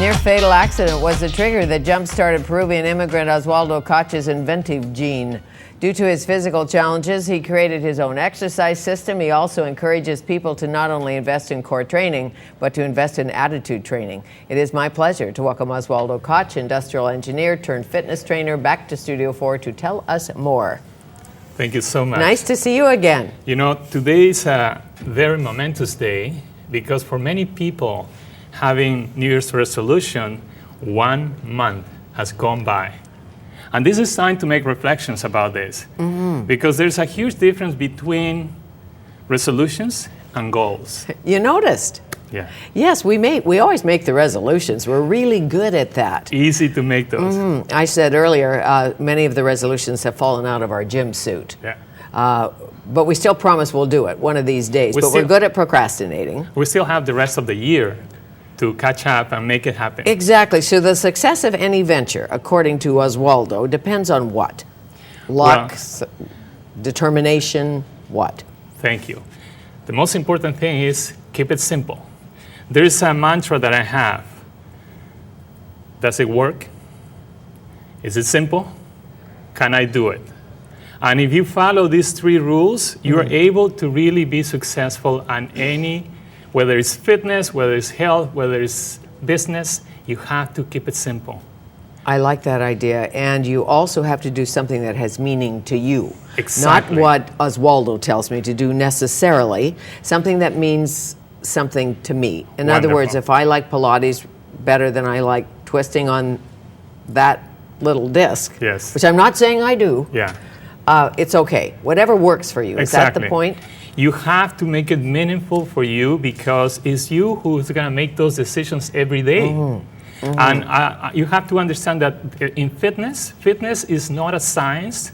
near-fatal accident was the trigger that jump-started Peruvian immigrant Oswaldo Cacha's inventive gene. Due to his physical challenges, he created his own exercise system. He also encourages people to not only invest in core training, but to invest in attitude training. It is my pleasure to welcome Oswaldo Cacha, industrial engineer turned fitness trainer, back to Studio 4 to tell us more. Thank you so much. Nice to see you again. You know, today is a very momentous day because for many people, having New Year's resolution, 1 month has gone by. And this is time to make reflections about this because there's a huge difference between resolutions and goals. You noticed? Yeah. Yes, we always make the resolutions. We're really good at that. Easy to make those. I said earlier, many of the resolutions have fallen out of our gym suit. Yeah. But we still promise we'll do it one of these days. We're good at procrastinating. We still have the rest of the year to catch up and make it happen. Exactly. So the success of any venture, according to Oswaldo, depends on what? Luck, determination, what? Thank you. The most important thing is keep it simple. There is a mantra that I have. Does it work? Is it simple? Can I do it? And if you follow these 3 rules, you are able to really be successful on any, whether it's fitness, whether it's health, whether it's business, you have to keep it simple. I like that idea. And you also have to do something that has meaning to you. Exactly. Not what Oswaldo tells me to do necessarily, something that means something to me. In other words, if I like Pilates better than I like twisting on that little disc, Yes. which I'm not saying I do, Yeah. it's okay. Whatever works for you. Is that the point? You have to make it meaningful for you because it's you who's going to make those decisions every day. And you have to understand that in fitness is not a science.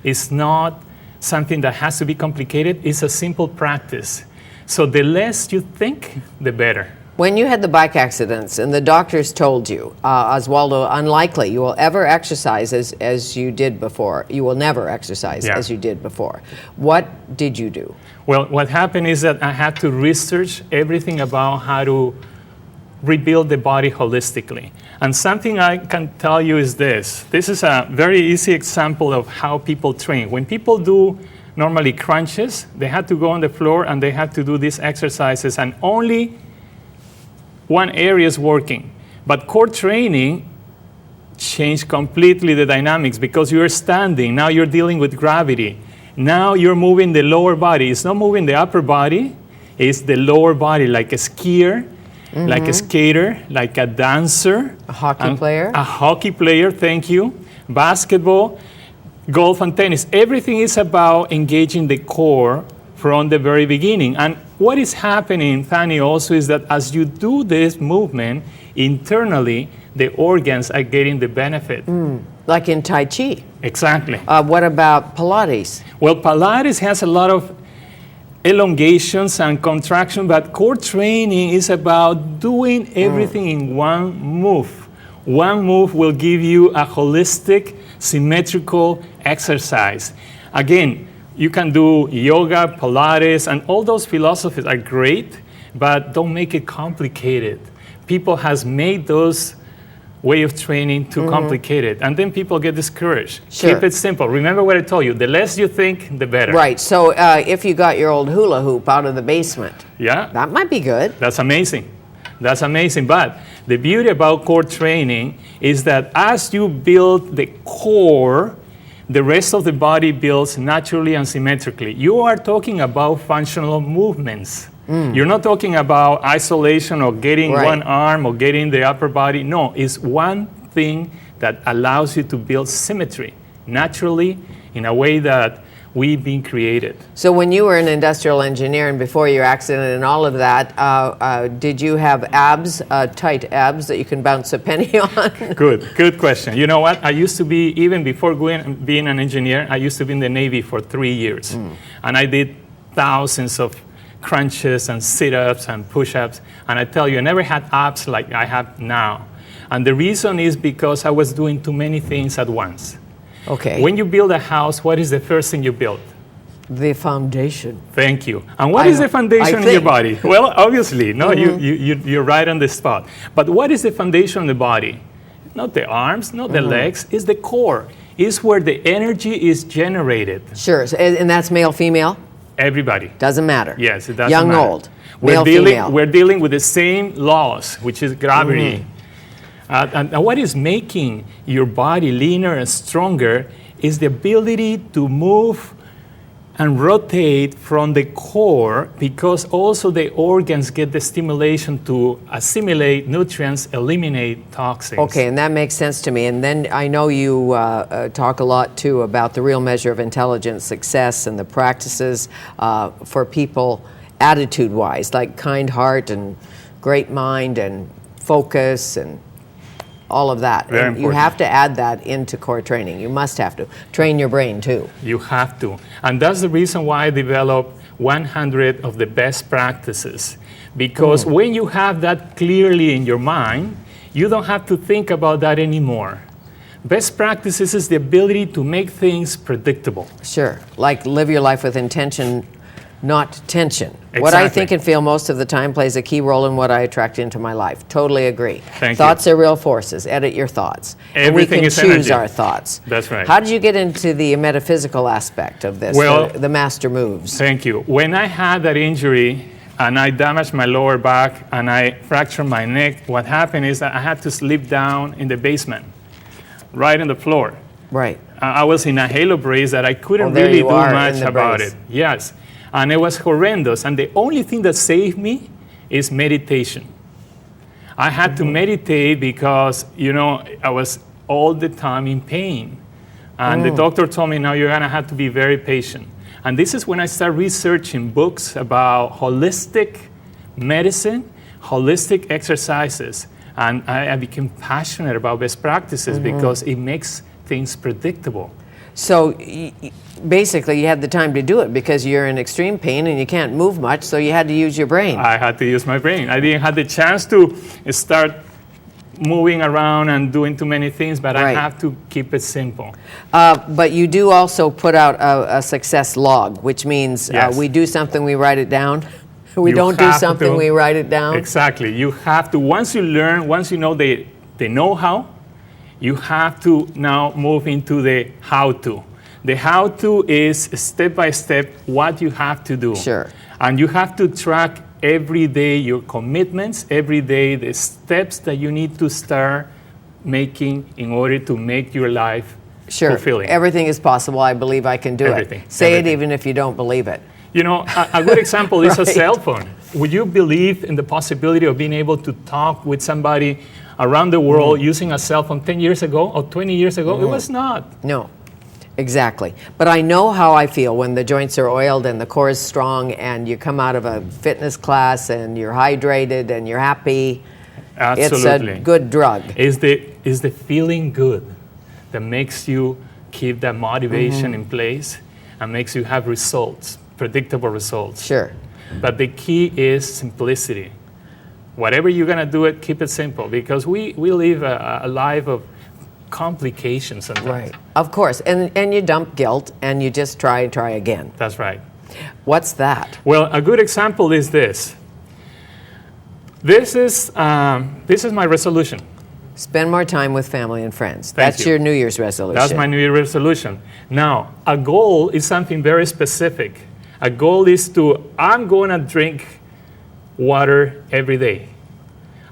It's not something that has to be complicated. It's a simple practice. So the less you think, the better. When you had the bike accidents and the doctors told you, Oswaldo, unlikely you will ever exercise as you did before. You will never exercise as you did before. What did you do? Well, what happened is that I had to research everything about how to rebuild the body holistically. And something I can tell you is this. This is a very easy example of how people train. When people do normally crunches, they had to go on the floor and they had to do these exercises and only one area is working. But core training changed completely the dynamics because you're standing, now you're dealing with gravity. Now you're moving the lower body. It's not moving the upper body, it's the lower body, like a skier, like a skater, like a dancer. A hockey player? A hockey player, thank you. Basketball, golf and tennis. Everything is about engaging the core from the very beginning. And what is happening, Fanny, also is that as you do this movement, internally, the organs are getting the benefit. Like in Tai Chi? Exactly. What about Pilates? Well, Pilates has a lot of elongations and contraction, but core training is about doing everything in one move. One move will give you a holistic, symmetrical exercise. Again, you can do yoga, Pilates, and all those philosophies are great, but don't make it complicated. People has made those way of training too complicated, and then people get discouraged. Sure. Keep it simple. Remember what I told you, the less you think, the better. Right, so if you got your old hula hoop out of the basement, that might be good. That's amazing. That's amazing. But the beauty about core training is that as you build the core, the rest of the body builds naturally and symmetrically. You are talking about functional movements. You're not talking about isolation or getting one arm or getting the upper body. No, it's one thing that allows you to build symmetry naturally in a way that we've been created. So when you were an industrial engineer and before your accident and all of that, did you have abs, tight abs that you can bounce a penny on? Good question. You know what? I used to be, even before being an engineer, I used to be in the Navy for 3 years. And I did thousands of crunches and sit-ups and push-ups. And I tell you, I never had abs like I have now. And the reason is because I was doing too many things at once. Okay. When you build a house, what is the first thing you build? The foundation. Thank you. And what is the foundation in your body? Well, obviously, no, you're right on the spot. But what is the foundation of the body? Not the arms, not the legs, it's the core. It's where the energy is generated. Sure, and that's male, female? Everybody. Doesn't matter. Yes, it doesn't matter. Young, old, male, female. We're dealing with the same laws, which is gravity. And what is making your body leaner and stronger is the ability to move and rotate from the core, because also the organs get the stimulation to assimilate nutrients, eliminate toxins. Okay, and that makes sense to me. And then I know you talk a lot too about the real measure of intelligent success and the practices for people attitude-wise, like kind heart and great mind and focus and all of that. Very important. You have to add that into core training. You must have to. Train your brain too. You have to. And that's the reason why I developed 100 of the best practices. Because when you have that clearly in your mind, you don't have to think about that anymore. Best practices is the ability to make things predictable. Sure. Like live your life with intention, not tension. Exactly. What I think and feel most of the time plays a key role in what I attract into my life. Totally agree. Thank Thoughts you. are real forces. Edit your thoughts. Everything and we can is choose energy. our thoughts. That's right. How did you get into the metaphysical aspect of this, Well, the master moves? Thank you. When I had that injury and I damaged my lower back and I fractured my neck, what happened is that I had to sleep down in the basement, right on the floor. Right. I was in a halo brace that I couldn't there really you do are, much in the about brace. it. Yes. And it was horrendous. And the only thing that saved me is meditation. I had to meditate because, I was all the time in pain. And the doctor told me, now you're going to have to be very patient. And this is when I started researching books about holistic medicine, holistic exercises. And I became passionate about best practices because it makes things predictable. So basically you had the time to do it because you're in extreme pain and you can't move much, so you had to use your brain. I had to use my brain. I didn't have the chance to start moving around and doing too many things, but I have to keep it simple. But you do also put out a success log, which means we do something, we write it down. We don't do something, we write it down. Exactly. You have to, once you learn, once you know the know-how, you have to now move into the how-to. The how-to is step by step what you have to do. Sure. And you have to track every day your commitments, every day the steps that you need to start making in order to make your life fulfilling. Everything is possible. I believe I can do it. Say it even if you don't believe it. A good example is a cell phone. Would you believe in the possibility of being able to talk with somebody around the world using a cell phone 10 years ago or 20 years ago? It was not. No, exactly. But I know how I feel when the joints are oiled and the core is strong and you come out of a fitness class and you're hydrated and you're happy. Absolutely. It's a good drug. It's the feeling good that makes you keep that motivation in place and makes you have results, predictable results. Sure. But the key is simplicity. Whatever you're going to do it, keep it simple, because we live a life of complications sometimes. Right. Of course. And you dump guilt and you just try again. That's right. What's that? Well, a good example is this. This is my resolution. Spend more time with family and friends. Thank That's you. your New Year's resolution. That's my New Year's resolution. Now, a goal is something very specific. A goal is I'm going to drink water every day.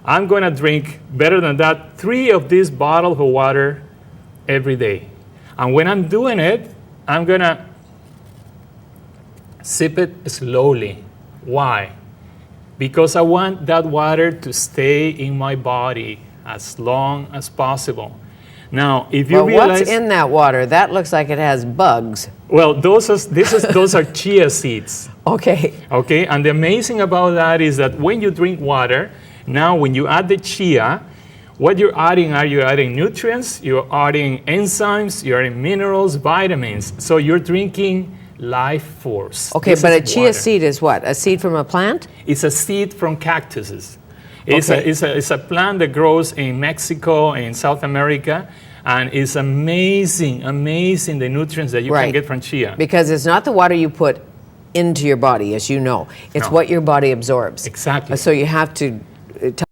I'm going to drink, better than that, 3 of these bottles of water every day. And when I'm doing it, I'm going to sip it slowly. Why? Because I want that water to stay in my body as long as possible. Now, if you realize... what's in that water? That looks like it has bugs. Well, those are chia seeds. Okay. Okay, and the amazing about that is that when you drink water, now when you add the chia, what you're adding nutrients, you're adding enzymes, you're adding minerals, vitamins. So you're drinking life force. Okay, but a chia seed is what? A seed from a plant? It's a seed from cactuses. It's a plant that grows in Mexico and South America, And it's amazing, amazing the nutrients that you can get from chia. Because it's not the water you put into your body, as you know. It's what your body absorbs. Exactly. So you have to